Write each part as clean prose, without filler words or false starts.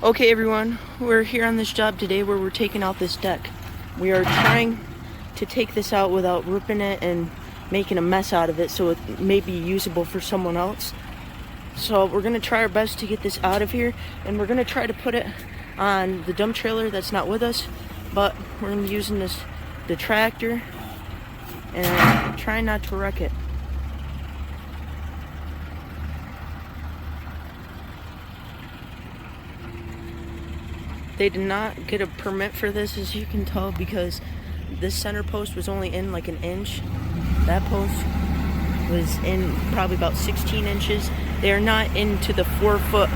Okay everyone, we're here on this job today where we're taking out this deck. We are trying to take this out without ripping it and making a mess out of it so it may be usable for someone else. So we're going to try our best to get this out of here, and we're going to try to put it on the dump trailer that's not with us, but we're going to be using the tractor and trying not to wreck it. They did not get a permit for this, as you can tell, because this center post was only in like an inch. That post was in probably about 16 inches. They are not into the 4 foot,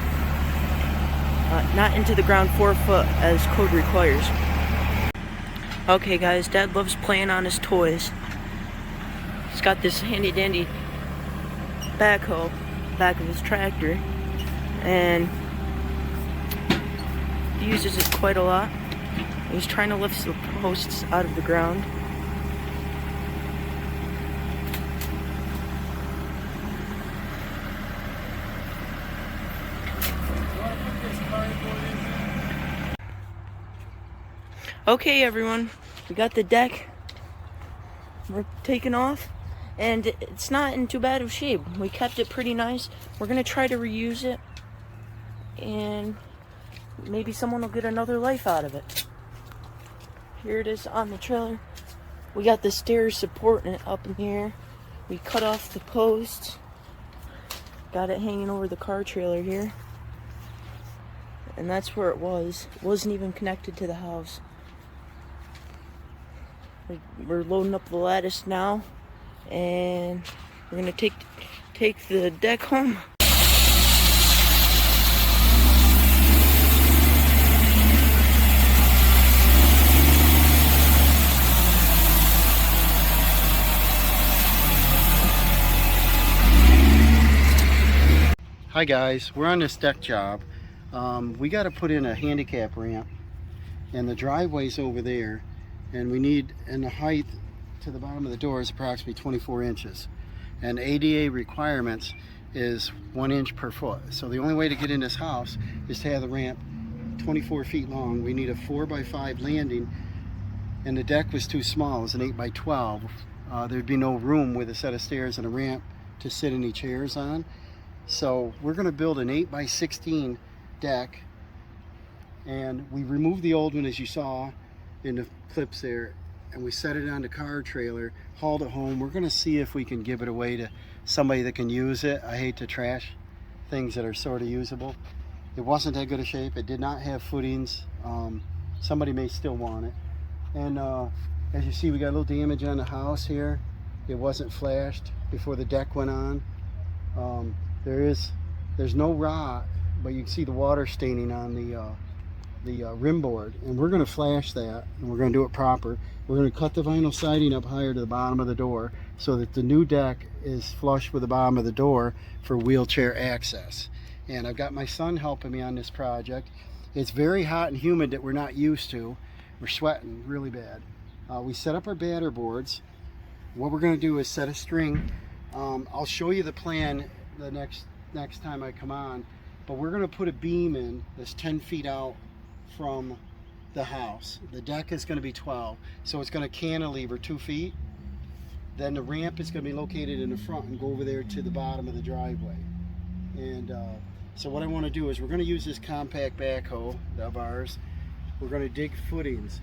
not into the ground 4 foot as code requires. Okay guys, Dad loves playing on his toys. He's got this handy dandy backhoe, back of his tractor, and he uses it quite a lot. He's trying to lift the posts out of the ground. Okay everyone, we got the deck. We're taking off, and it's not in too bad of shape. We kept it pretty nice. We're gonna try to reuse it, and maybe someone will get another life out of it. Here it is on the trailer. We got the stairs supporting it up in here. We cut off the posts. Got it hanging over the car trailer here. And that's where it was. It wasn't even connected to the house. We're loading up the lattice now, and we're gonna take the deck home. Hi guys, we're on this deck job. We got to put in a handicap ramp, and the driveway's over there, and the height to the bottom of the door is approximately 24 inches, and ADA requirements is 1 inch per foot. So the only way to get in this house is to have the ramp 24 feet long. We need a 4x5 landing, and the deck was too small. It's an 8x12. There'd be no room with a set of stairs and a ramp to sit any chairs on. So we're going to build an 8x16 deck, and we removed the old one, as you saw in the clips there, and we set it on the car trailer, hauled it home. We're going to see if we can give it away to somebody that can use it. I hate to trash things that are sort of usable. It wasn't that good a shape. It did not have footings. Somebody may still want it. And as you see, we got a little damage on the house here. It wasn't flashed before the deck went on. There's no rot, but you can see the water staining on the rim board, and we're going to flash that, and we're going to do it proper. We're going to cut the vinyl siding up higher to the bottom of the door so that the new deck is flush with the bottom of the door for wheelchair access. And I've got my son helping me on this project. It's very hot and humid that we're not used to. We're sweating really bad. We set up our batter boards. What we're going to do is set a string. I'll show you the plan the next time I come on, but we're going to put a beam in that's 10 feet out from the house. The deck is going to be 12, so it's going to cantilever 2 feet. Then the ramp is going to be located in the front and go over there to the bottom of the driveway. And so what I want to do is we're going to use this compact backhoe of ours. We're going to dig footings.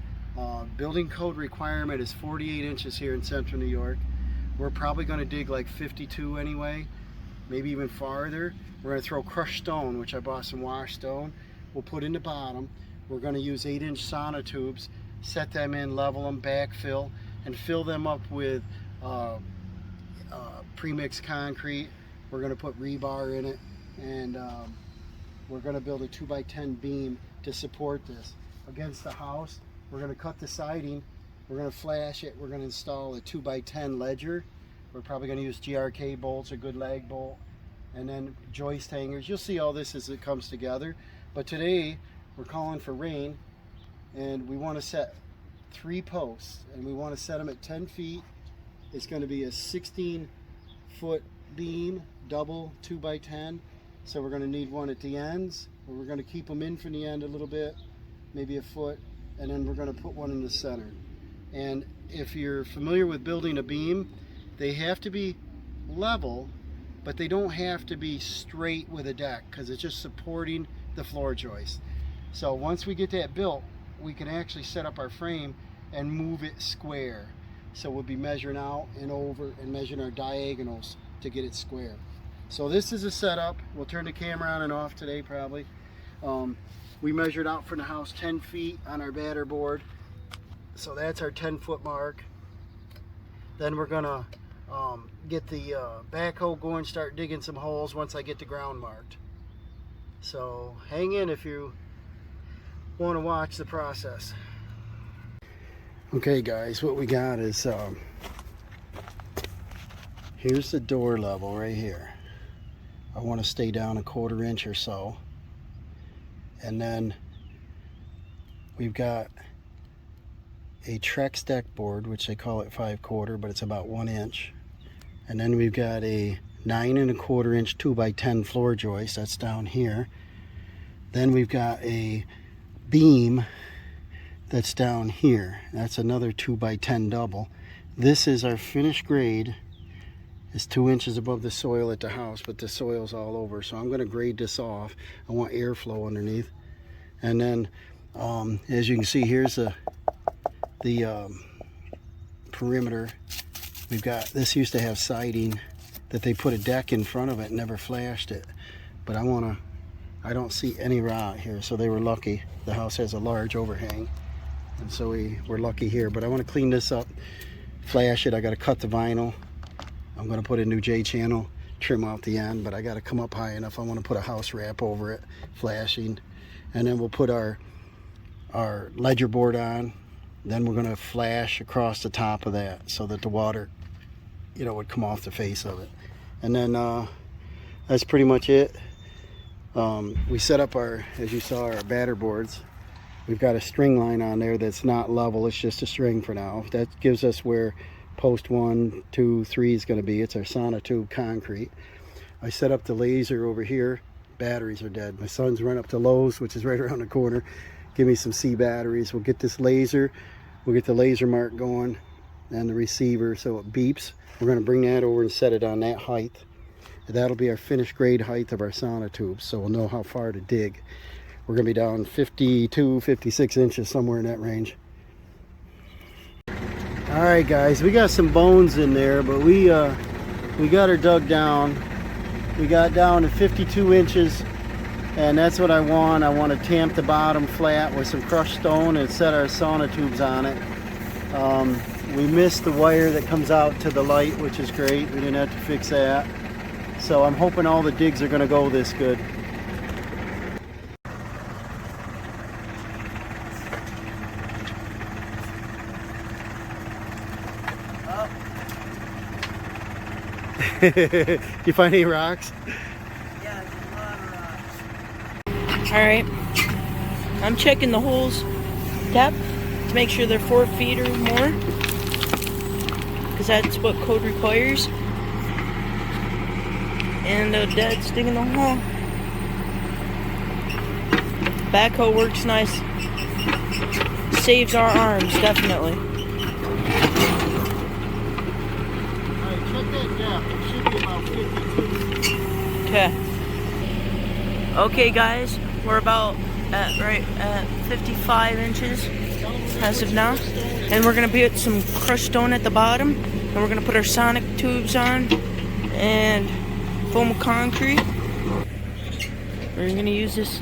Building code requirement is 48 inches here in central New York. We're probably going to dig like 52 anyway, maybe even farther. We're going to throw crushed stone, which I bought some washed stone. We'll put in the bottom. We're going to use 8-inch sonotubes, set them in, level them, backfill, and fill them up with pre-mixed concrete. We're going to put rebar in it, and we're going to build a 2x10 beam to support this. Against the house, we're going to cut the siding, we're going to flash it, we're going to install a 2x10 ledger. We're probably going to use GRK bolts, a good lag bolt, and then joist hangers. You'll see all this as it comes together. But today we're calling for rain, and we want to set 3 posts, and we want to set them at 10 feet. It's going to be a 16-foot beam, double 2x10, So we're going to need one at the ends, or we're going to keep them in from the end a little bit, maybe a foot, and then we're going to put one in the center. And if you're familiar with building a beam, they have to be level, but they don't have to be straight with a deck, because it's just supporting the floor joist. So once we get that built, we can actually set up our frame and move it square. So we'll be measuring out and over and measuring our diagonals to get it square. So this is a setup. We'll turn the camera on and off today probably. We measured out from the house 10 feet on our batter board. So that's our 10-foot mark. Then we're gonna get the backhoe going, start digging some holes once I get the ground marked. So hang in if you want to watch the process. Okay guys, what we got is here's the door level right here. I want to stay down a 1/4 inch or so, and then we've got a Trex deck board, which they call it 5/4, but it's about 1 inch, and then we've got a 9 1/4 inch 2x10 floor joist that's down here. Then we've got a beam that's down here. That's another 2x10 double. This is our finished grade. It's 2 inches above the soil at the house, but the soil's all over, so I'm going to grade this off. I want airflow underneath. And then as you can see, here's the perimeter. We've got, this used to have siding that they put a deck in front of it and never flashed it, but I don't see any rot here, so they were lucky. The house has a large overhang, and so we're lucky here. But I want to clean this up, flash it. I got to cut the vinyl. I'm going to put a new J-channel trim out the end, but I got to come up high enough. I want to put a house wrap over it, flashing, and then we'll put our ledger board on. Then we're going to flash across the top of that so that the water, you know, would come off the face of it. And then that's pretty much it. We set up our, as you saw, our batter boards. We've got a string line on there that's not level. It's just a string for now. That gives us where post 1, 2, 3 is going to be. It's our sonotube concrete. I set up the laser over here. Batteries are dead. My son's run up to Lowe's, which is right around the corner. Give me some C batteries. We'll get this laser. We'll get the laser mark going and the receiver so it beeps. We're going to bring that over and set it on that height. That'll be our finished grade height of our sonotubes, so we'll know how far to dig. We're going to be down 52, 56 inches, somewhere in that range. Alright guys, we got some bones in there, but we got her dug down. We got down to 52 inches, and that's what I want. I want to tamp the bottom flat with some crushed stone and set our sonotubes on it. We missed the wire that comes out to the light, which is great. We didn't have to fix that. So I'm hoping all the digs are going to go this good. You find any rocks? Yeah, there's a lot of rocks. Alright, I'm checking the holes depth to make sure they're 4 feet or more, because that's what code requires. And Dad's digging the hole. Backhoe works nice. Saves our arms, definitely. Alright, check that depth. It should be about 52. Okay. Okay guys, we're about at 55 inches as of now. And we're gonna put some crushed stone at the bottom. And we're gonna put our sonic tubes on. And foam concrete. We're gonna use this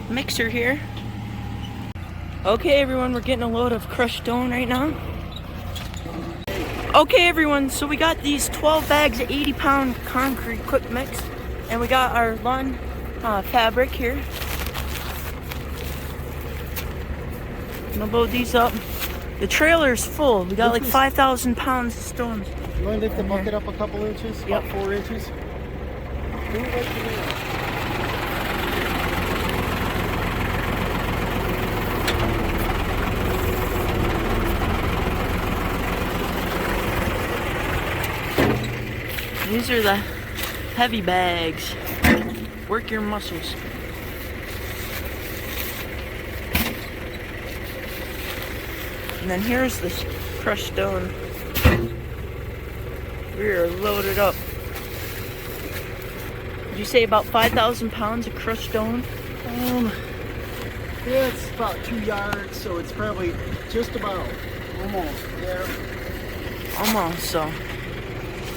mixer here. Okay everyone, we're getting a load of crushed stone right now. Okay everyone, so we got these 12 bags of 80-pound concrete quick mix, and we got our lawn fabric here. Gonna load these up. The trailer's full. We got like 5,000 pounds of stone. You want to lift the bucket up a couple inches? Yep. About 4 inches? Do it like you do. These are the heavy bags. Work your muscles. And then here's this crushed stone. We are loaded up. Did you say about 5,000 pounds of crushed stone? Yeah, it's about 2 yards, so it's probably just about almost there. Almost, so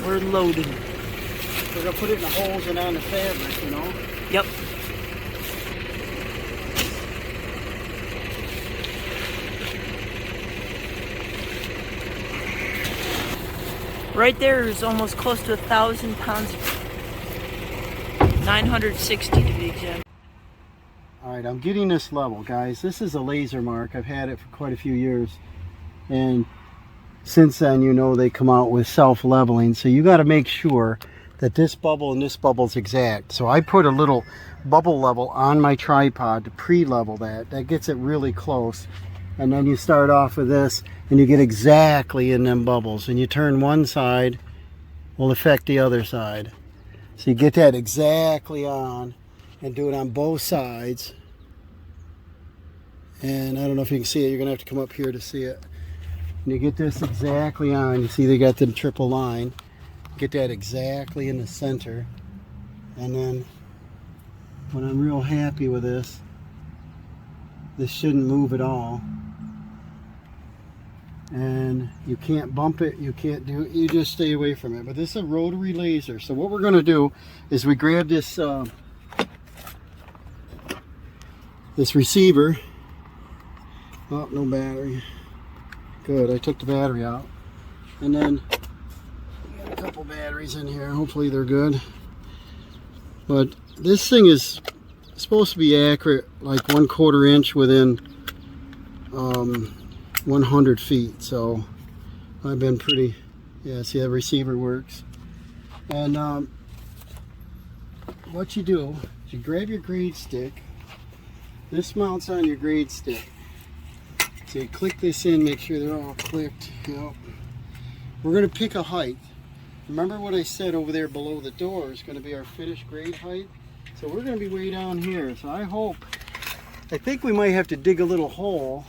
we're loaded. We're gonna put it in the holes and on the fabric, you know? Yep. Right there is almost close to 1,000 pounds. 960 to be exact. All right, I'm getting this level, guys. This is a laser mark. I've had it for quite a few years. And since then, you know, they come out with self-leveling. So you got to make sure that this bubble and this bubble is exact. So I put a little bubble level on my tripod to pre-level that. That gets it really close. And then you start off with this and you get exactly in them bubbles. And you turn one side, will affect the other side. So you get that exactly on and do it on both sides. And I don't know if you can see it. You're going to have to come up here to see it. And you get this exactly on. You see they got them triple line. Get that exactly in the center. And then when I'm real happy with this, this shouldn't move at all. And you can't bump it, you can't do it, you just stay away from it. But this is a rotary laser. So what we're going to do is we grab this this receiver. Oh, no battery. Good, I took the battery out. And then we got a couple batteries in here. Hopefully they're good. But this thing is supposed to be accurate, like 1/4 inch within 100 feet. So I've been pretty, yeah, see that receiver works. And what you do is you grab your grade stick. This mounts on your grade stick. So you click this in, make sure they're all clicked. Yep. We're going to pick a height. Remember what I said over there below the door is going to be our finished grade height. So we're going to be way down here. So I think we might have to dig a little hole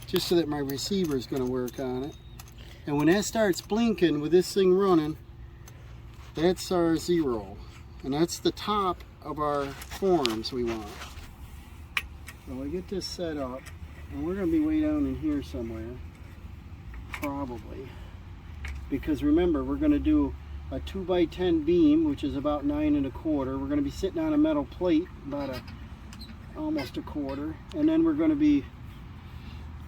just so that my receiver is going to work on it. And when that starts blinking with this thing running, that's our 0. And that's the top of our forms we want. So I get this set up, and we're going to be way down in here somewhere, probably. Because remember, we're going to do a 2x10 beam, which is about 9 1/4. We're going to be sitting on a metal plate, about almost 1/4. And then we're going to be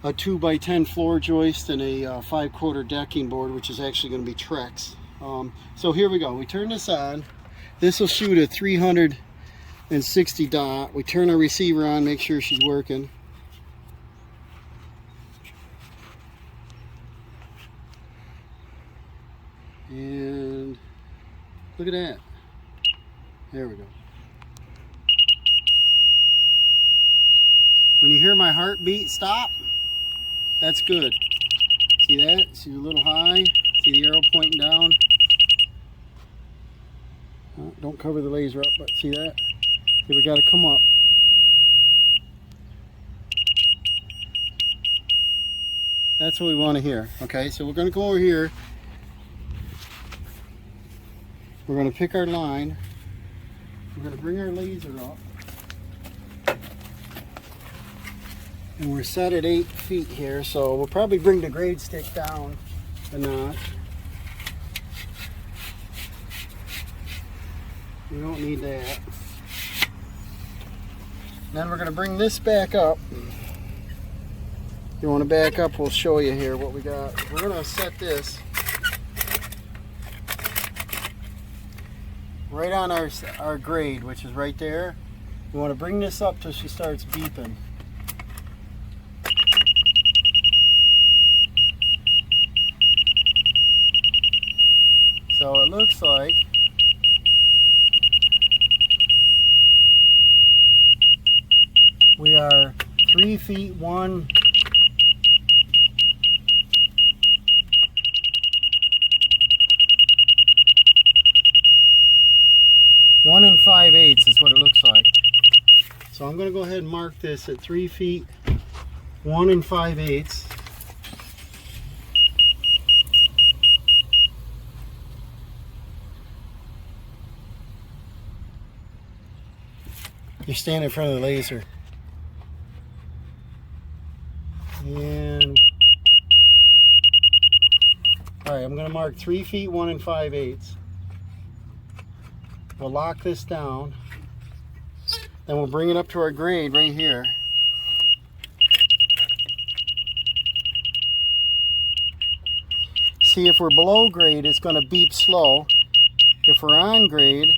a 2x10 floor joist and a 5/4 decking board, which is actually going to be Trex. So here we go. We turn this on. This will shoot a 360 dot. We turn our receiver on, make sure she's working. And look at that. There we go. When you hear my heartbeat stop, that's good. See that? See a little high? See the arrow pointing down? Don't cover the laser up, but see that? See, we got to come up. That's what we want to hear. Okay, so we're going to go over here. We're going to pick our line. We're going to bring our laser up. And we're set at 8 feet here, so we'll probably bring the grade stick down a notch. We don't need that. Then we're going to bring this back up. If you want to back up, we'll show you here what we got. We're going to set this right on our grade, which is right there. We want to bring this up till she starts beeping. So it looks like we are 3 feet 1. One and 5/8 is what it looks like. So I'm going to go ahead and mark this at 3 feet 1 5/8. You stand in front of the laser. And all right, I'm going to mark 3 feet 1 5/8. We'll lock this down. Then we'll bring it up to our grade right here. See, if we're below grade, it's going to beep slow. If we're on grade,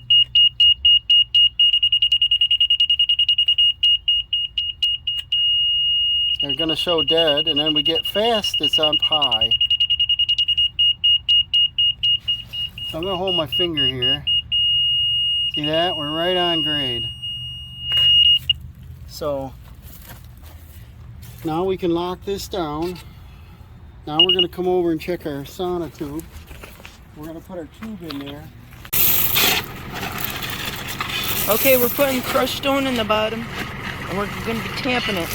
they're going to show dead, and then we get fast, it's up high. So I'm going to hold my finger here. See that? We're right on grade. So now we can lock this down. Now we're going to come over and check our sonotube. We're going to put our tube in there. Okay, we're putting crushed stone in the bottom, and we're going to be tamping it.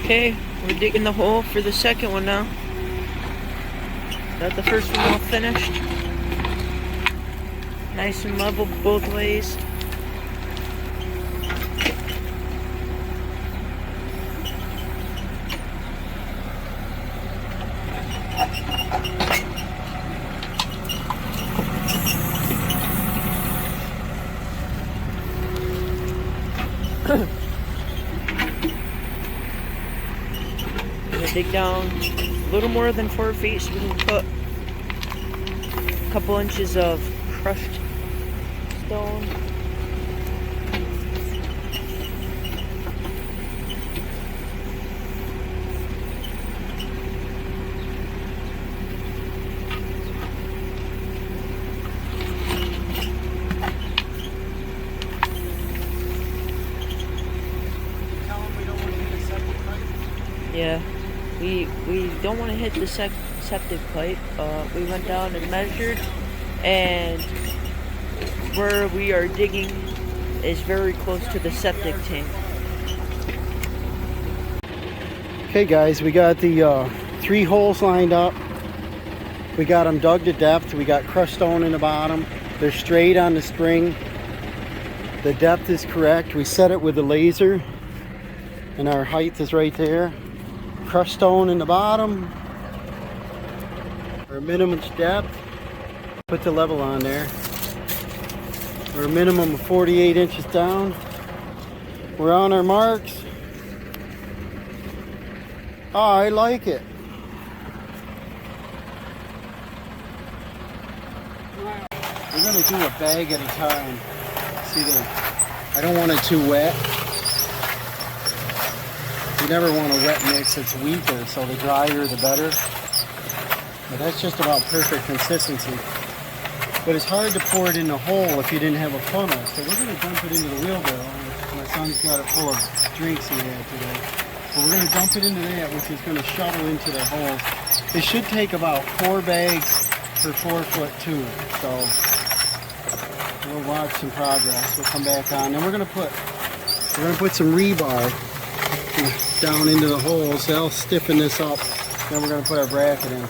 Okay, we're digging the hole for the second one now. Got the first one all finished. Nice and level both ways. Dig down a little more than 4 feet so we can put a couple inches of crushed stone. Yeah. We don't want to hit the septic pipe. We went down and measured, and where we are digging is very close to the septic tank. Okay guys, we got the 3 holes lined up. We got them dug to depth. We got crushed stone in the bottom. They're straight on the string. The depth is correct. We set it with the laser, and our height is right there. Crushed stone in the bottom, our minimum depth, put the level on there. We're a minimum of 48 inches down. We're on our marks. Oh, I like it. We're gonna do a bag at a time. See, I don't want it too wet. You never want a wet mix, it's weaker, so the drier the better. But that's just about perfect consistency. But it's hard to pour it in the hole if you didn't have a funnel. So we're going to dump it into the wheelbarrow. My son's got it full of drinks he had today. So we're going to dump it into that, which is going to shovel into the holes. It should take about 4 bags per 4-foot tube. So we'll watch some progress. We'll come back on. Then we're going to put some rebar down into the holes. That'll stiffen this up. Then we're going to put our bracket in.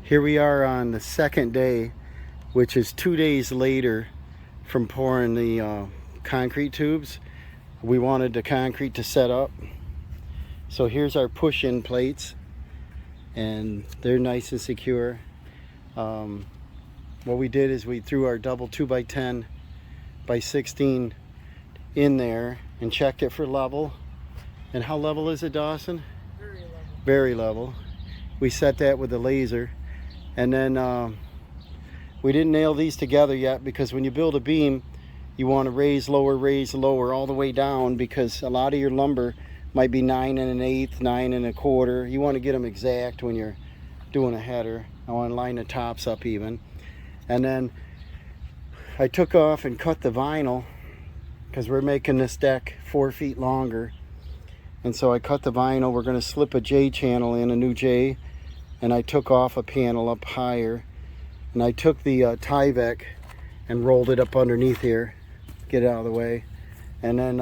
Here we are on the second day, which is 2 days later from pouring the concrete tubes. We wanted the concrete to set up. So here's our push-in plates, and they're nice and secure. What we did is we threw our double 2x10 by 16 in there and checked it for level. And how level is it, Dawson? Very level. Very level. We set that with the laser. And then we didn't nail these together yet, because when you build a beam, you want to raise lower all the way down, because a lot of your lumber might be 9 1/8, 9 1/4. You want to get them exact when you're doing a header. I want to line the tops up even. And then I took off and cut the vinyl, because we're making this deck 4 feet longer. And so I cut the vinyl. We're going to slip a J channel in, a new J, and I took off a panel up higher, and I took the Tyvek and rolled it up underneath here, get it out of the way. And then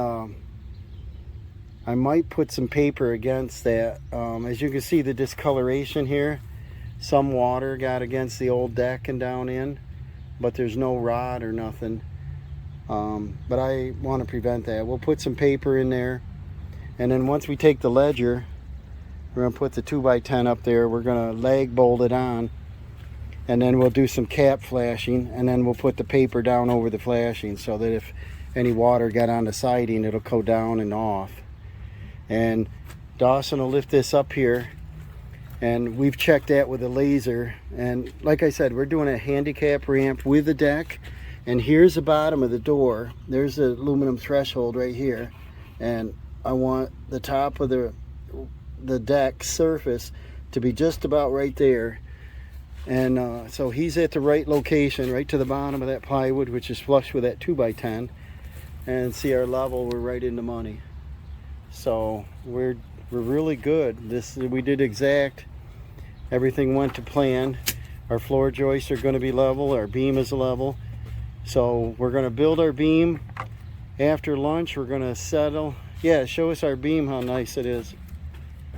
I might put some paper against that. As you can see, the discoloration here, some water got against the old deck and down in, but there's no rot or nothing. But I want to prevent that. We'll put some paper in there, and then once we take the ledger, we're going to put the 2x10 up there. We're going to lag bolt it on, and then we'll do some cap flashing, and then we'll put the paper down over the flashing so that if any water got on the siding, it'll go down and off. And Dawson will lift this up here, and we've checked that with a laser. And like I said, we're doing a handicap ramp with the deck, and here's the bottom of the door. There's the aluminum threshold right here, and I want the top of the deck surface to be just about right there. And so he's at the right location, right to the bottom of that plywood, which is flush with that 2x10. And see our level, we're right in the money. So we're really good. We did exact. Everything went to plan. Our floor joists are going to be level. Our beam is level. So we're going to build our beam. After lunch, we're going to settle. Yeah, show us our beam, how nice it is.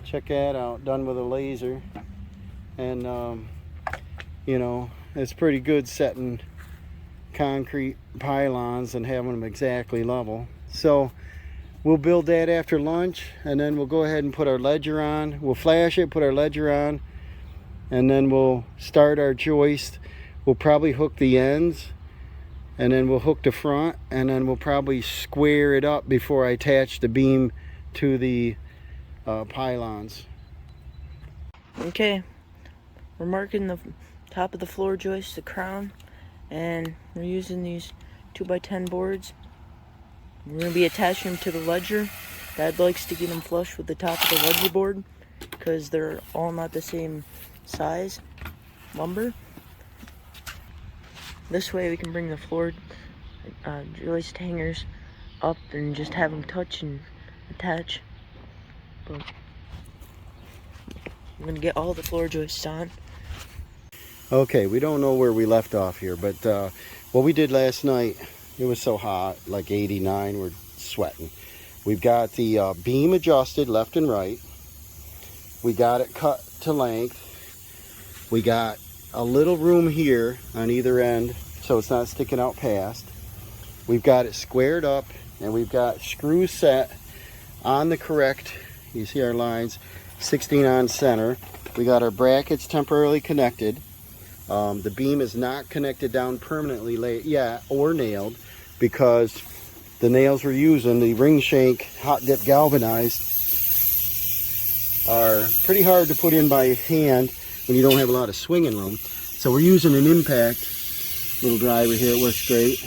Check that out. Done with a laser. And you know, it's pretty good setting concrete pylons and having them exactly level. So we'll build that after lunch, and then we'll go ahead and put our ledger on. We'll flash it, put our ledger on, and then we'll start our joist. We'll probably hook the ends, and then we'll hook the front, and then we'll probably square it up before I attach the beam to the pylons. Okay, we're marking the top of the floor joist, the crown, and we're using these 2x10 boards. We're going to be attaching them to the ledger. Dad likes to get them flush with the top of the ledger board because they're all not the same size lumber. This way we can bring the floor joist hangers up and just have them touch and attach. But I'm going to get all the floor joists on. Okay, we don't know where we left off here, but what we did last night, it was so hot, like 89, we're sweating. We've got the beam adjusted left and right. We got it cut to length. We got a little room here on either end, so it's not sticking out past. We've got it squared up, and we've got screws set on the correct, you see our lines, 16 on center. We got our brackets temporarily connected. The beam is not connected down permanently yet or nailed, because the nails we're using, the ring shank hot dip galvanized, are pretty hard to put in by hand when you don't have a lot of swinging room. So we're using an impact little driver here. It works great.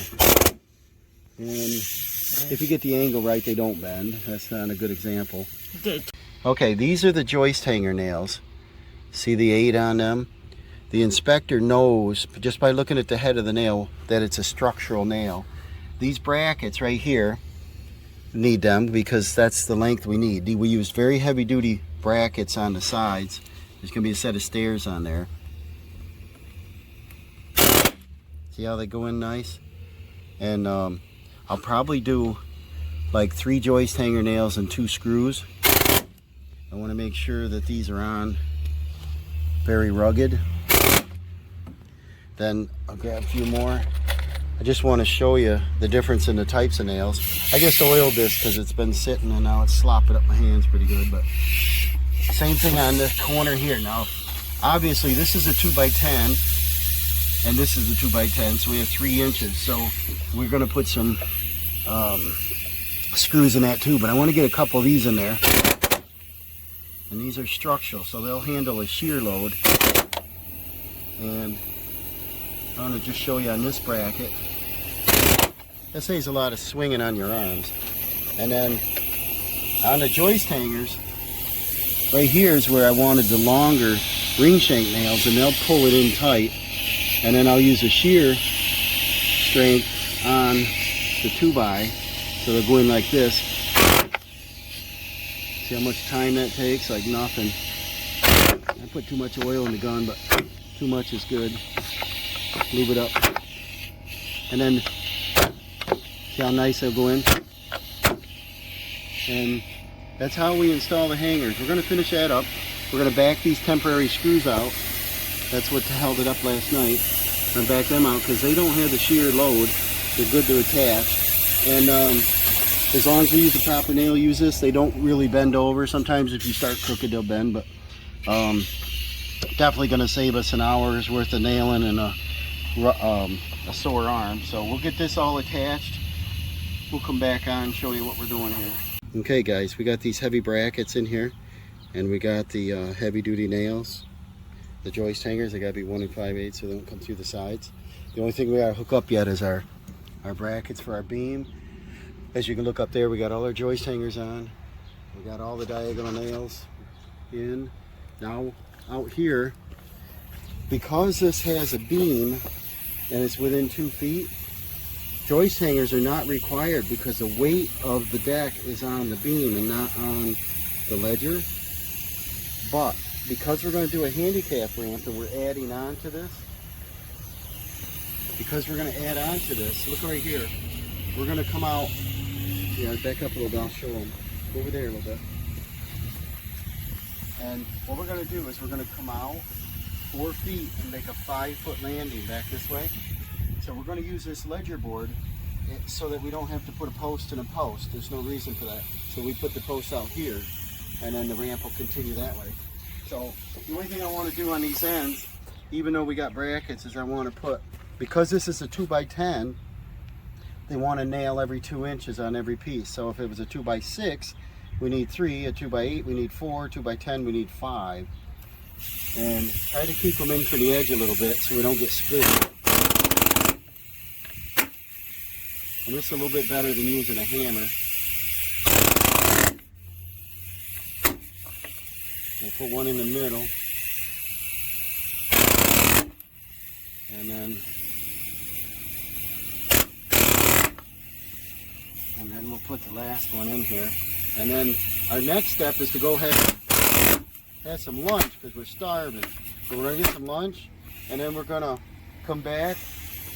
And if you get the angle right, they don't bend. That's not a good example. Okay, these are the joist hanger nails. See the 8 on them? The inspector knows, just by looking at the head of the nail, that it's a structural nail. These brackets right here need them because that's the length we need. We used very heavy duty brackets on the sides. There's going to be a set of stairs on there. See how they go in nice? And I'll probably do like 3 joist hanger nails and 2 screws. I want to make sure that these are on very rugged. Then I'll grab a few more. I just want to show you the difference in the types of nails. I just oiled this because it's been sitting and now it's slopping up my hands pretty good. But same thing on the corner here. Now, obviously this is a 2x10 and this is a 2x10, so we have 3 inches. So we're going to put some screws in that too. But I want to get a couple of these in there. And these are structural, so they'll handle a shear load. And I want to just show you on this bracket. That saves a lot of swinging on your arms. And then on the joist hangers, right here is where I wanted the longer ring shank nails, and they'll pull it in tight. And then I'll use a shear strength on the 2x, so they'll go in like this. See See how much time that takes? Like nothing. I put too much oil in the gun, but too much is good. Lube it up. And then, see how nice they'll go in? And that's how we install the hangers. We're going to finish that up. We're going to back these temporary screws out. That's what held it up last night. We're going to back them out because they don't have the shear load. They're good to attach. And as long as we use the proper nail use this, they don't really bend over. Sometimes if you start crooked, they'll bend, but definitely going to save us an hour's worth of nailing and a sore arm. So we'll get this all attached. We'll come back on and show you what we're doing here. Okay guys, we got these heavy brackets in here, and we got the heavy duty nails, the joist hangers. They got to be 1 5/8 so they don't come through the sides. The only thing we got to hook up yet is our brackets for our beam. As you can look up there, we got all our joist hangers on. We got all the diagonal nails in. Now out here, because this has a beam and it's within 2 feet, joist hangers are not required because the weight of the deck is on the beam and not on the ledger. But because we're going to do a handicap ramp and we're adding on to this, look right here, we're going to come out. Yeah, back up a little bit, I'll show them. Over there a little bit. And what we're going to do is we're going to come out 4 feet and make a 5-foot landing back this way. So we're going to use this ledger board so that we don't have to put a post in a post. There's no reason for that. So we put the post out here, and then the ramp will continue that way. So the only thing I want to do on these ends, even though we got brackets, is I want to put, because this is a 2x10, they want to nail every 2 inches on every piece. So if it was a 2x6, we need 3, a 2x8, we need 4, 2x10, we need 5. And try to keep them in from the edge a little bit so we don't get split. And this is a little bit better than using a hammer. We'll put one in the middle. And then we'll put the last one in here. And then our next step is to go ahead and have some lunch because we're starving. So we're going to get some lunch, and then we're going to come back.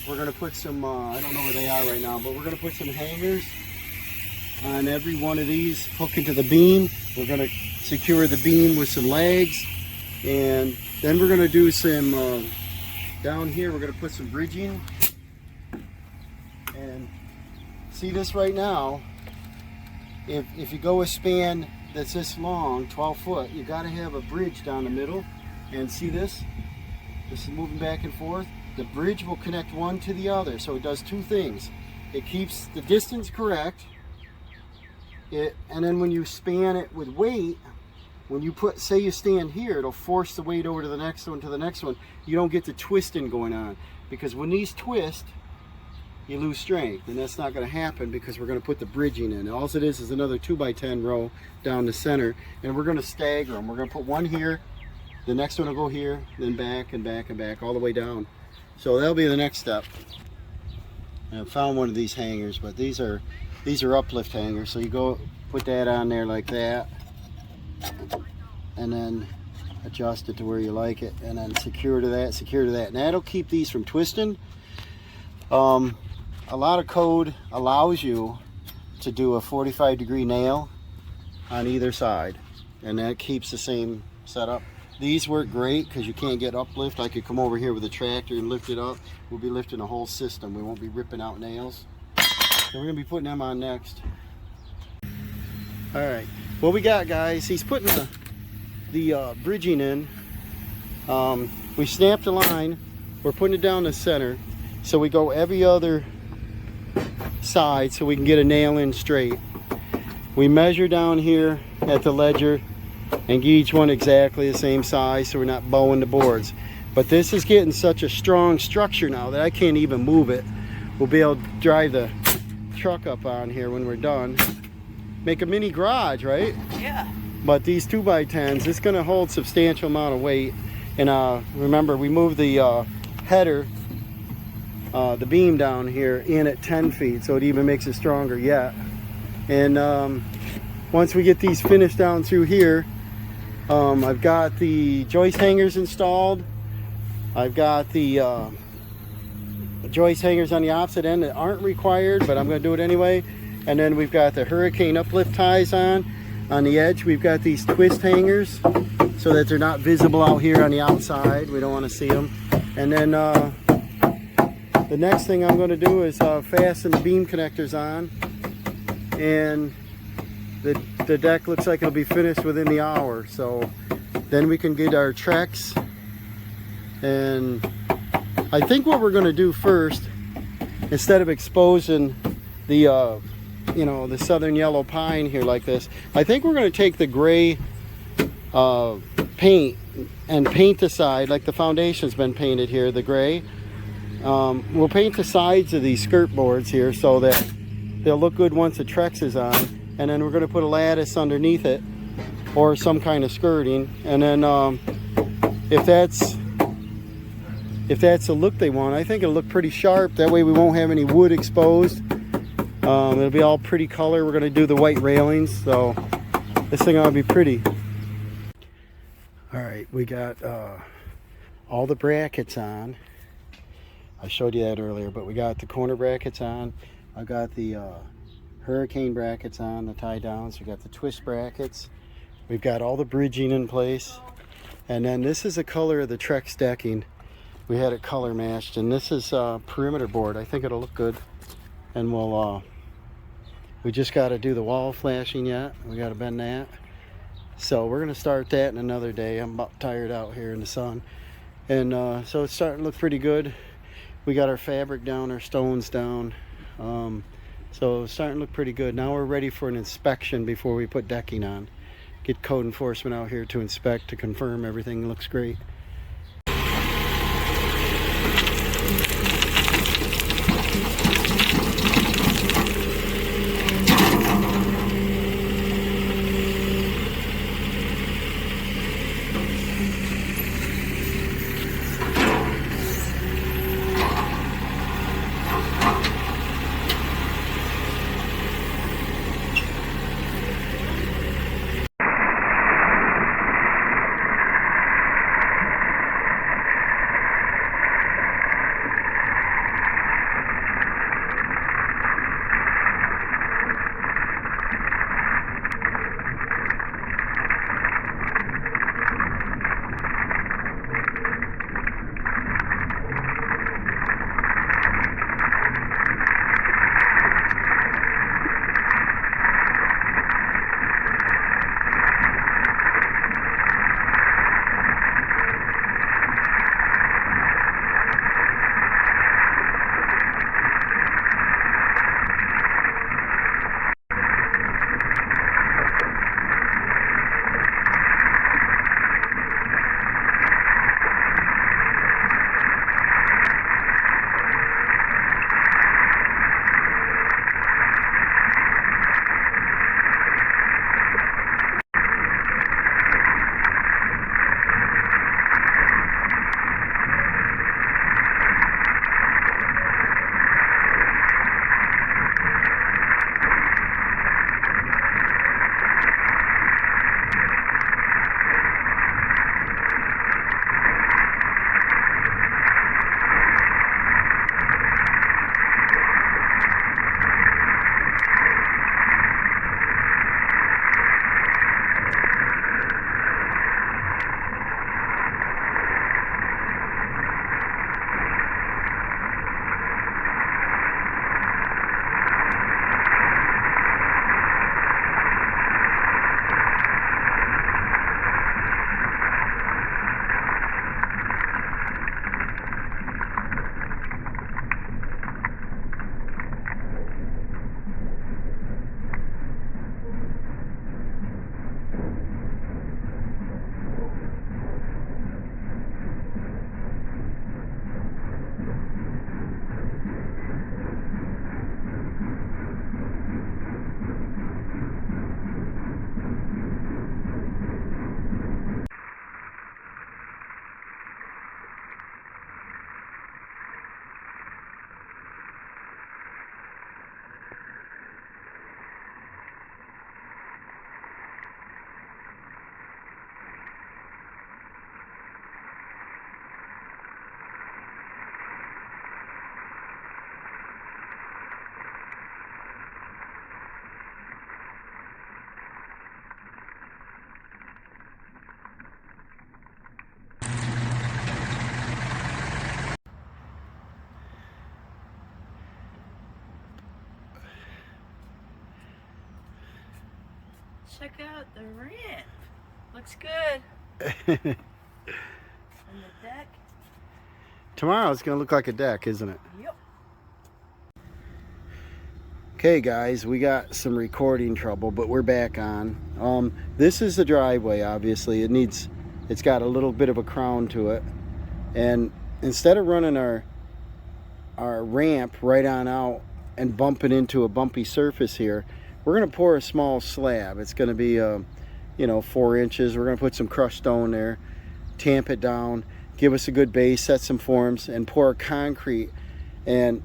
We're going to put some, I don't know where they are right now, but we're going to put some hangers on every one of these, hook into the beam. We're going to secure the beam with some legs, and then we're going to do some, down here we're going to put some bridging. And see this right now, if you go a span that's this long, 12 foot, you got to have a bridge down the middle. And see this? This is moving back and forth. The bridge will connect one to the other, so it does 2 things. It keeps the distance correct, and then when you span it with weight, when you put, say you stand here, it'll force the weight over to the next one, to the next one. You don't get the twisting going on, because when these twist, you lose strength, and that's not going to happen because we're going to put the bridging in. All it is another 2x10 row down the center, and we're going to stagger them. We're going to put one here, the next one will go here, then back and back and back all the way down. So that'll be the next step. I found one of these hangers, but these are uplift hangers. So you go put that on there like that, and then adjust it to where you like it, and then secure to that, secure to that. And that'll keep these from twisting. A lot of code allows you to do a 45-degree nail on either side, and that keeps the same setup. These work great because you can't get uplift. I could come over here with a tractor and lift it up. We'll be lifting the whole system. We won't be ripping out nails. So we're going to be putting them on next. Alright, what we got, guys, he's putting the bridging in. We snapped the line. We're putting it down the center. So we go every other side so we can get a nail in straight. We measure down here at the ledger and get each one exactly the same size so we're not bowing the boards. But this is getting such a strong structure now that I can't even move it. We'll be able to drive the truck up on here when we're done. Make a mini garage, right? Yeah. But these 2x10s, it's going to hold substantial amount of weight. And remember, we moved the header, the beam down here in at 10 feet, so it even makes it stronger yet. And once we get these finished down through here, I've got the joist hangers installed. I've got the joist hangers on the opposite end that aren't required, but I'm going to do it anyway. And then we've got the hurricane uplift ties on the edge. We've got these twist hangers so that they're not visible out here on the outside. We don't want to see them. And then the next thing I'm going to do is fasten the beam connectors on, and the deck looks like it'll be finished within the hour. So then we can get our Trex. And I think what we're going to do first, instead of exposing the you know, the southern yellow pine here like this, I think we're going to take the gray paint and paint the side like the foundation's been painted here, the gray. We'll paint the sides of these skirt boards here so that they'll look good once the Trex is on, and then we're going to put a lattice underneath it or some kind of skirting. And then if that's the look they want, I think it'll look pretty sharp. That way we won't have any wood exposed. It'll be all pretty color. We're going to do the white railings, so this thing ought to be pretty. All right, we got all the brackets on. I showed you that earlier, but we got the corner brackets on. I got the hurricane brackets on, the tie downs. We got the twist brackets. We've got all the bridging in place. And then this is the color of the Trex decking. We had it color matched, and this is perimeter board. I think it'll look good. And we'll we just got to do the wall flashing yet. We got to bend that. So we're going to start that in another day. I'm about tired out here in the sun. And so it's starting to look pretty good. We got our fabric down, our stones down. So it's starting to look pretty good. Now we're ready for an inspection before we put decking on. Get code enforcement out here to inspect, to confirm everything looks great. check out the ramp. Looks good. And the deck. Tomorrow it's going to look like a deck, isn't it? Yep. Okay guys, we got some recording trouble, but we're back on. This is the driveway, obviously. It's got a little bit of a crown to it. And instead of running our ramp right on out and bumping into a bumpy surface here, we're going to pour a small slab. It's going to be 4 inches. We're going to put some crushed stone there, tamp it down, give us a good base, set some forms, and pour concrete. And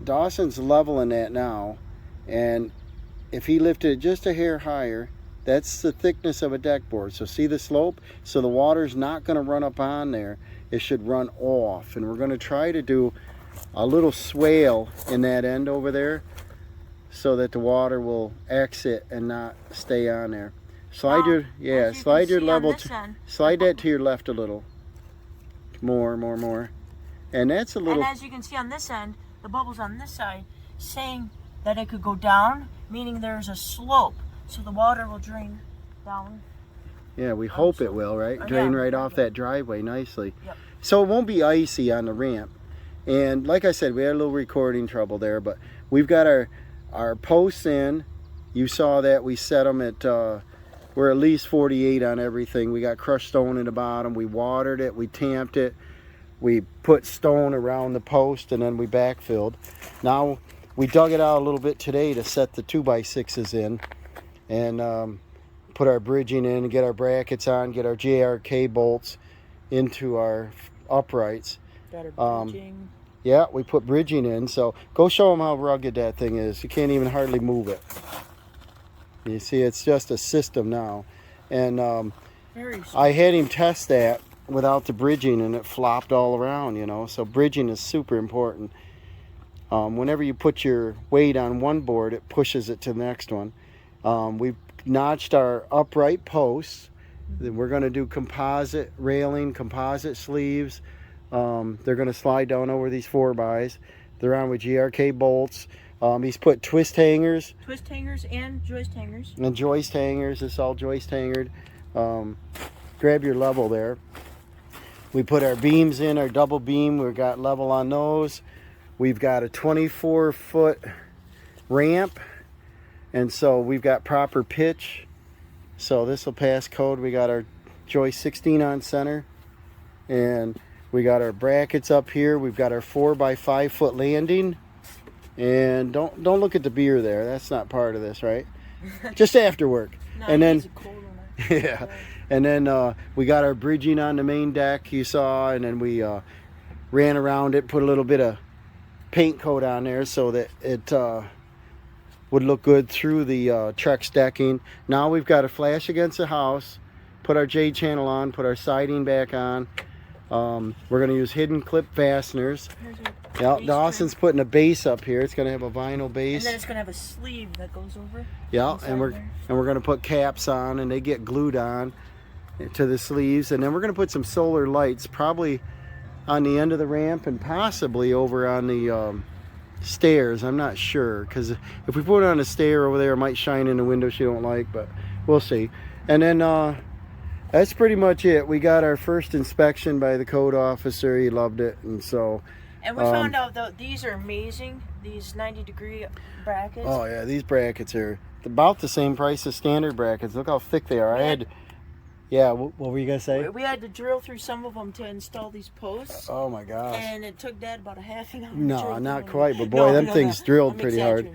Dawson's leveling that now, and if he lifted it just a hair higher, that's the thickness of a deck board. So see the slope? So the water's not going to run up on there. It should run off. And we're going to try to do a little swale in that end over there so that the water will exit and not stay on there. Slide your level, slide that to your left a little. More. And that's a little... And as you can see on this end, the bubbles on this side saying that it could go down, meaning there's a slope, so the water will drain down. Yeah, we hope it will, right? Drain right off that driveway nicely. Yep. So it won't be icy on the ramp. And like I said, we had a little recording trouble there, but we've got our posts in. You saw that we set them at, we're at least 48 on everything. We got crushed stone in the bottom. We watered it, we tamped it. We put stone around the post, and then we backfilled. Now, we dug it out a little bit today to set the 2x6s in and put our bridging in and get our brackets on, get our JRK bolts into our uprights. Got our bridging. Yeah, we put bridging in. So go show them how rugged that thing is. You can't even hardly move it. You see, it's just a system now. And I had him test that without the bridging, and it flopped all around, So bridging is super important. Whenever you put your weight on one board, it pushes it to the next one. We've notched our upright posts. Then we're going to do composite railing, composite sleeves. They're going to slide down over these 4x. They're on with GRK bolts. He's put twist hangers. Twist hangers and joist hangers. And joist hangers. It's all joist hangered. Grab your level there. We put our beams in, our double beam. We've got level on those. We've got a 24-foot ramp. And so we've got proper pitch. So this will pass code. We got our joist 16 on center. And we got our brackets up here. We've got our 4x5 foot landing. And don't look at the beer there. That's not part of this, right? Just after work. No, and then yeah. And then we got our bridging on the main deck you saw, and then we ran around it, put a little bit of paint coat on there so that it would look good through the Trex decking. Now we've got a flash against the house, put our J channel on, put our siding back on. We're going to use hidden clip fasteners. Yeah, Dawson's putting a base up here. It's going to have a vinyl base. And then it's going to have a sleeve that goes over. Yeah, and we're going to put caps on, and they get glued on to the sleeves. And then we're going to put some solar lights, probably on the end of the ramp and possibly over on the stairs. I'm not sure, because if we put it on a stair over there, it might shine in the window she don't like, but we'll see. And then that's pretty much it. We got our first inspection by the code officer. He loved it, and so... And we found out that these are amazing, these 90-degree brackets. Oh yeah, these brackets are about the same price as standard brackets. Look how thick they are. What were you going to say? We had to drill through some of them to install these posts. Oh my gosh. And it took Dad about a half an hour. No, not quite, but boy, them things drilled pretty hard.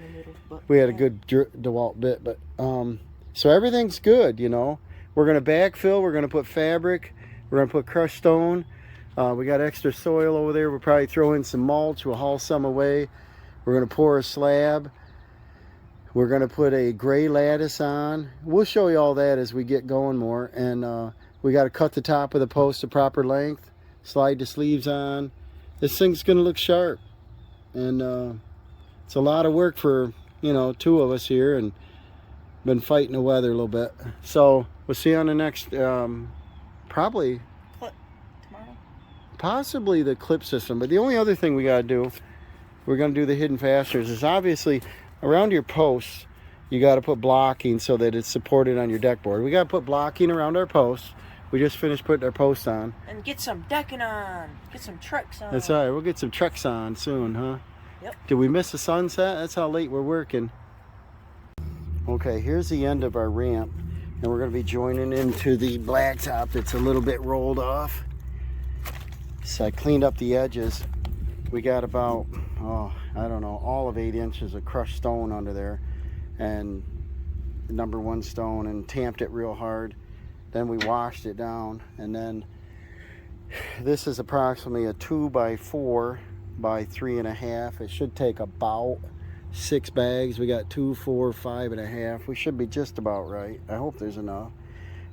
We had a good DeWalt bit, but so everything's good, We're going to backfill, we're going to put fabric, we're going to put crushed stone. We got extra soil over there. We'll probably throw in some mulch. We'll haul some away. We're going to pour a slab. We're going to put a gray lattice on. We'll show you all that as we get going more. And we got to cut the top of the post to proper length. Slide the sleeves on. This thing's going to look sharp. And it's a lot of work for, two of us here. And been fighting the weather a little bit. So we'll see you on the next, probably... possibly the clip system. But the only other thing we got to do, we're going to do the hidden fasteners, is obviously around your posts, you got to put blocking so that it's supported on your deck board. We got to put blocking around our posts. We just finished putting our posts on. And get some decking on. Get some trucks on. That's all right. We'll get some trucks on soon, huh? Yep. Did we miss the sunset? That's how late we're working. Okay, here's the end of our ramp. And we're going to be joining into the blacktop that's a little bit rolled off. So I cleaned up the edges. We got about, I don't know, all of 8 inches of crushed stone under there. And number 1 stone, and tamped it real hard. Then we washed it down. And then this is approximately a 2 by 4 by 3.5. It should take about 6 bags. We got 2, 4, 5.5. We should be just about right. I hope there's enough.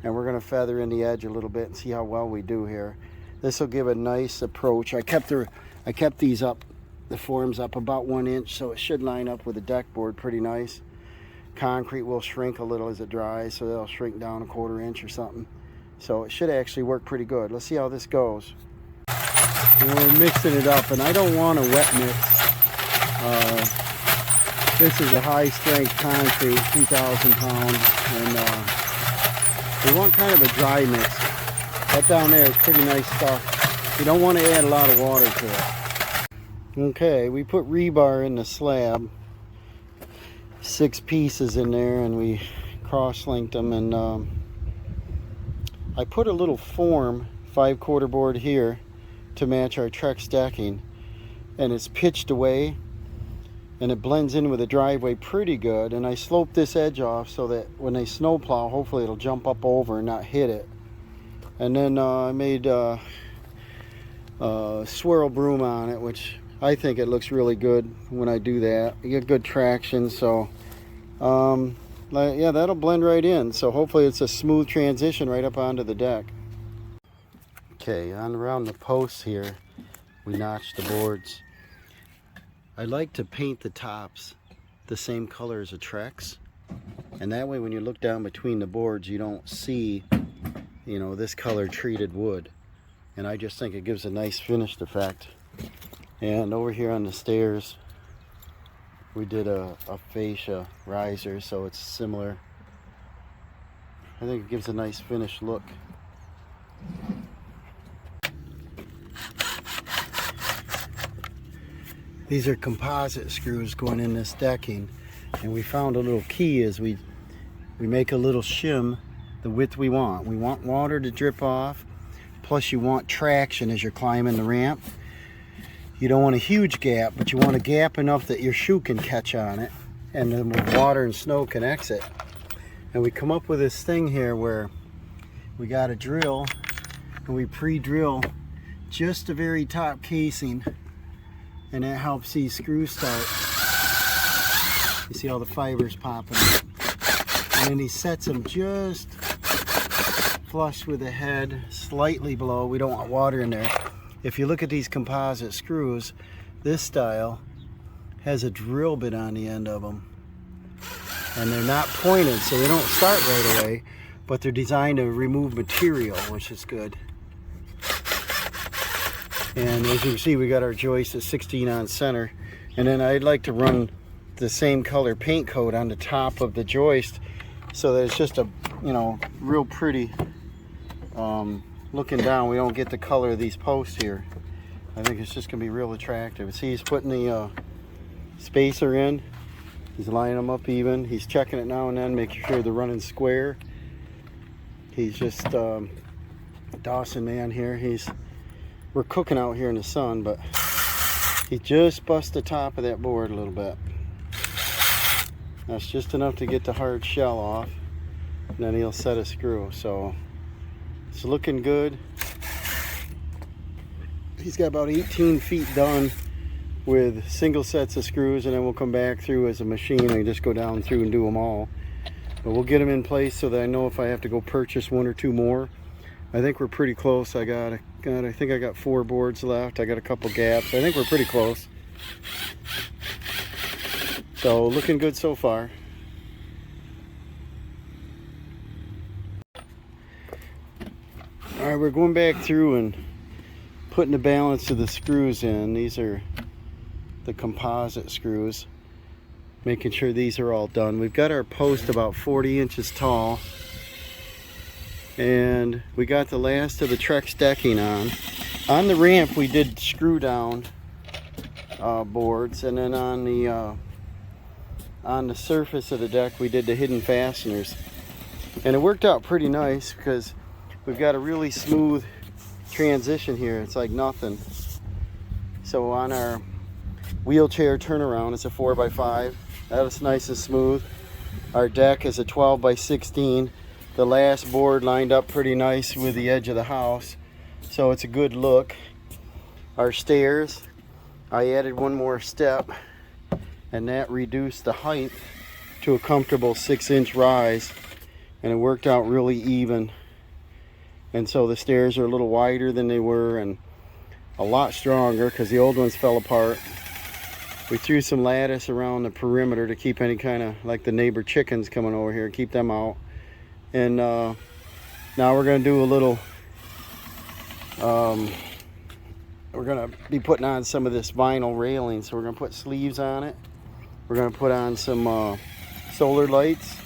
And we're going to feather in the edge a little bit and see how well we do here. This will give a nice approach. I kept these up, the forms up about 1 inch, so it should line up with the deck board pretty nice. Concrete will shrink a little as it dries, so they'll shrink down 1/4 inch or something. So it should actually work pretty good. Let's see how this goes. And we're mixing it up, and I don't want a wet mix. This is a high strength concrete, 2,000 pounds, and we want kind of a dry mix. That down there is pretty nice stuff. You don't want to add a lot of water to it. Okay, we put rebar in the slab, 6 pieces in there, and we cross-linked them, and I put a little form 5/4 board here to match our Trex decking, and it's pitched away and it blends in with the driveway pretty good. And I sloped this edge off so that when they snow plow, hopefully it'll jump up over and not hit it. And then I made swirl broom on it, which I think it looks really good when I do that. You get good traction, so yeah, that'll blend right in. So hopefully it's a smooth transition right up onto the deck. Okay, on around the posts here, we notched the boards. I like to paint the tops the same color as a Trex, and that way when you look down between the boards you don't see, you know, this color treated wood, and I just think it gives a nice finished effect. And over here on the stairs we did a fascia riser, so it's similar. I think it gives a nice finished look. These are composite screws going in this decking, and we found a little key is we make a little shim the width we want. We want water to drip off, plus you want traction as you're climbing the ramp. You don't want a huge gap, but you want a gap enough that your shoe can catch on it, and then water and snow can exit. And we come up with this thing here where we got a drill, and we pre-drill just the very top casing, and that helps these screws start. You see all the fibers popping up. And then he sets them just flush with the head, slightly below. We don't want water in there. If you look at these composite screws, this style has a drill bit on the end of them. And they're not pointed, so they don't start right away, but they're designed to remove material, which is good. And as you can see, we got our joist at 16 on center. And then I'd like to run the same color paint coat on the top of the joist so that it's just a, you know, real pretty looking down. We don't get the color of these posts here. I think it's just gonna be real attractive. See, he's putting the spacer in. He's lining them up even. He's checking it now and then, making sure they're running square. He's just Dawson man here. We're cooking out here in the sun, but he just bust the top of that board a little bit. That's just enough to get the hard shell off, and then he'll set a screw. So it's looking good. He's got about 18 feet done with single sets of screws, and then we'll come back through as a machine and just go down through and do them all. But we'll get them in place so that I know if I have to go purchase 1 or 2 more. I think we're pretty close. I think I got 4 boards left. I got a couple gaps. I think we're pretty close. So looking good so far. All right, we're going back through and putting the balance of the screws in. These are the composite screws. making sure these are all done. We've got our post about 40 inches tall, and we got the last of the Trex decking on. On the ramp we did screw down boards, and then on the surface of the deck we did the hidden fasteners, and it worked out pretty nice because we've got a really smooth transition here. It's like nothing. So on our wheelchair turnaround, it's a 4x5. That's nice and smooth. Our deck is a 12x16. The last board lined up pretty nice with the edge of the house, so it's a good look. Our stairs, I added one more step, and that reduced the height to a comfortable 6-inch rise, and it worked out really even. And so the stairs are a little wider than they were and a lot stronger because the old ones fell apart. We threw some lattice around the perimeter to keep any kind of, like the neighbor chickens coming over here, keep them out. And now we're going to do a little, we're going to be putting on some of this vinyl railing. So we're going to put sleeves on it. We're going to put on some solar lights,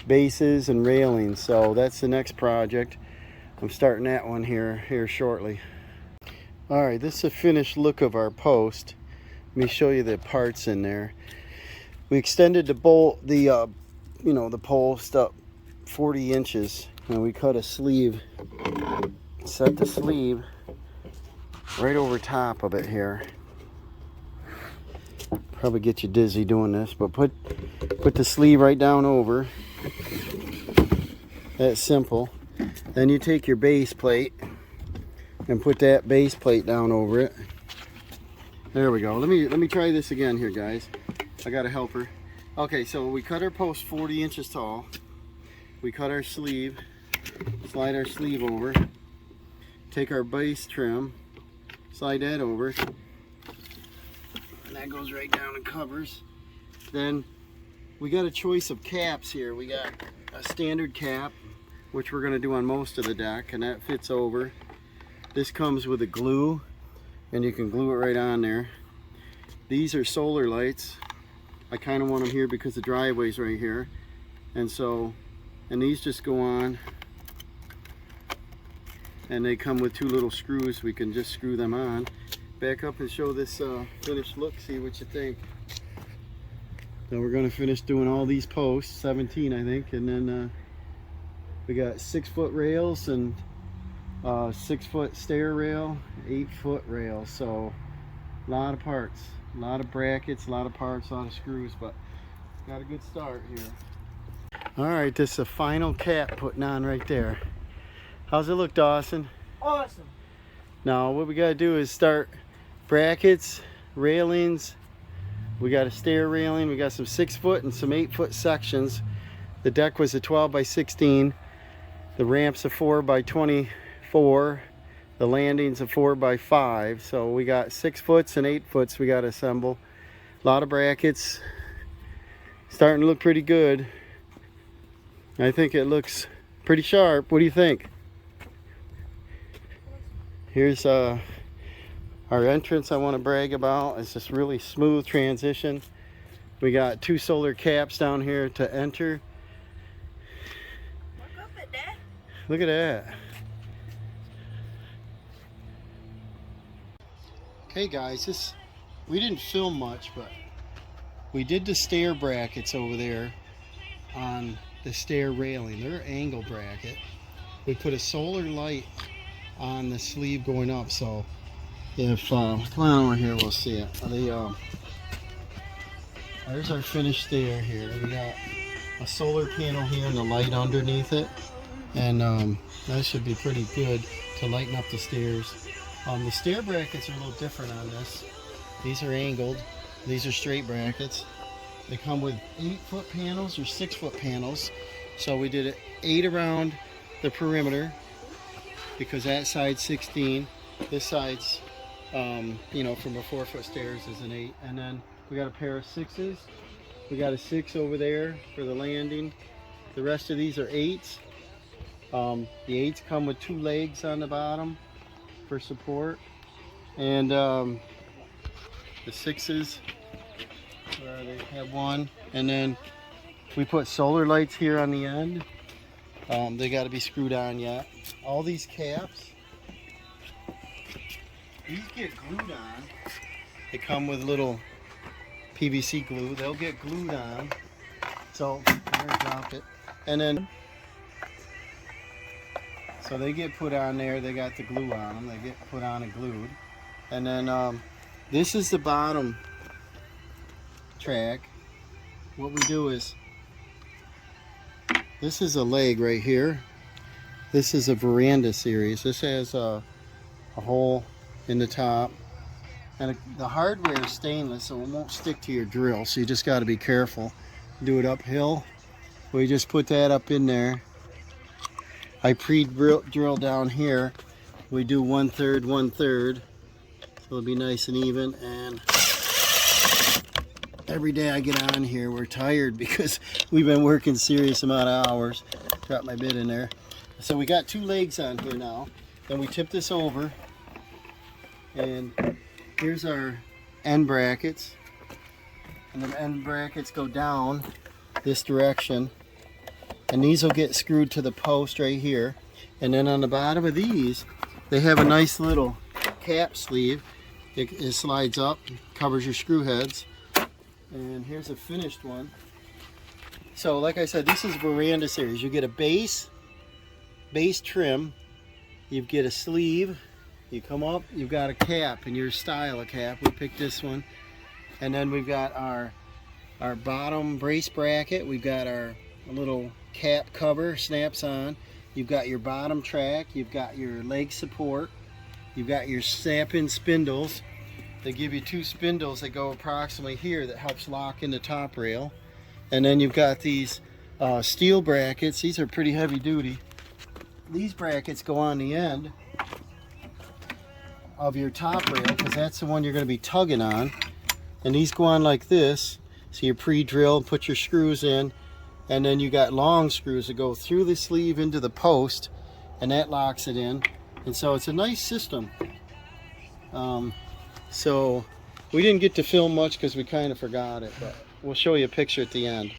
bases, and railings. So that's the next project. I'm starting that one here shortly. All right, this is a finished look of our post. Let me show you the parts in there. We extended the bolt, the post up 40 inches, and we cut a sleeve. Set the sleeve right over top of it here. Probably get you dizzy doing this, but put the sleeve right down over. That's simple. Then you take your base plate and put that base plate down over it. There we go. Let me try this again here, guys. I got a helper. Okay, so we cut our post 40 inches tall. We cut our sleeve, slide our sleeve over, take our base trim, slide that over, and that goes right down and covers. Then we got a choice of caps here. We got a standard cap, which we're going to do on most of the deck, and that fits over. This comes with a glue, and you can glue it right on there. These are solar lights. I kind of want them here because the driveway's right here, and these just go on, and they come with 2 little screws. We can just screw them on. Back up and show this finished look, see what you think. Then we're going to finish doing all these posts, 17 I think, and then we got 6-foot rails and 6-foot stair rail, 8-foot rail. So a lot of parts, a lot of brackets, a lot of parts, a lot of screws, but got a good start here. All right, this is a final cap putting on right there. How's it look, Dawson? Awesome. Now what we got to do is start brackets, railings. We got a stair railing. We got some 6-foot and some 8-foot sections. The deck was a 12x16. The ramp's a 4x24. The landing's a 4x5. So we got 6-foots and 8-foots we got to assemble. A lot of brackets. Starting to look pretty good. I think it looks pretty sharp. What do you think? Here's our entrance I want to brag about. It's this really smooth transition. We got 2 solar caps down here to enter. Look at that. Okay guys, we didn't film much, but we did the stair brackets over there on the stair railing. They're angle bracket. We put a solar light on the sleeve going up, so if come on over here, we'll see it. There's our finished stair here. We got a solar panel here and the light underneath it, and that should be pretty good to lighten up the stairs. The stair brackets are a little different on this. These are angled. These are straight brackets. They come with 8-foot panels or 6-foot panels. So we did 8 around the perimeter because that side's 16. This side's, from a 4-foot stairs is an 8. And then we got a pair of 6s. We got a 6 over there for the landing. The rest of these are 8s. The 8s come with 2 legs on the bottom for support. And the 6s Where they have one, and then we put solar lights here on the end. They got to be screwed on yet. All these caps, these get glued on. They come with little PVC glue. They'll get glued on. So there, drop it, and then so they get put on there. They got the glue on them. They get put on and glued, and then this is the bottom track. What we do is, this is a leg right here. This is a veranda series. This has a hole in the top, and the hardware is stainless, so it won't stick to your drill, so you just got to be careful. Do it uphill. We just put that up in there. I pre-drill down here. We do 1/3, 1/3, so it'll be nice and even. And every day I get on here, we're tired because we've been working serious amount of hours. Drop my bit in there. So we got 2 legs on here now. Then we tip this over, and here's our end brackets. And the end brackets go down this direction, and these will get screwed to the post right here. And then on the bottom of these, they have a nice little cap sleeve. It slides up, covers your screw heads. And here's a finished one. So like I said, this is veranda series. You get a base trim, you get a sleeve, you come up, you've got a cap in your style of cap. We picked this one. And then we've got our bottom brace bracket. We've got our little cap cover, snaps on. You've got your bottom track, you've got your leg support, you've got your snap-in spindles. They give you 2 spindles that go approximately here that helps lock in the top rail. And then you've got these steel brackets. These are pretty heavy duty. These brackets go on the end of your top rail because that's the one you're going to be tugging on. And these go on like this. So you pre-drill, put your screws in, and then you got long screws that go through the sleeve into the post, and that locks it in. And so it's a nice system. So we didn't get to film much because we kind of forgot it, but we'll show you a picture at the end.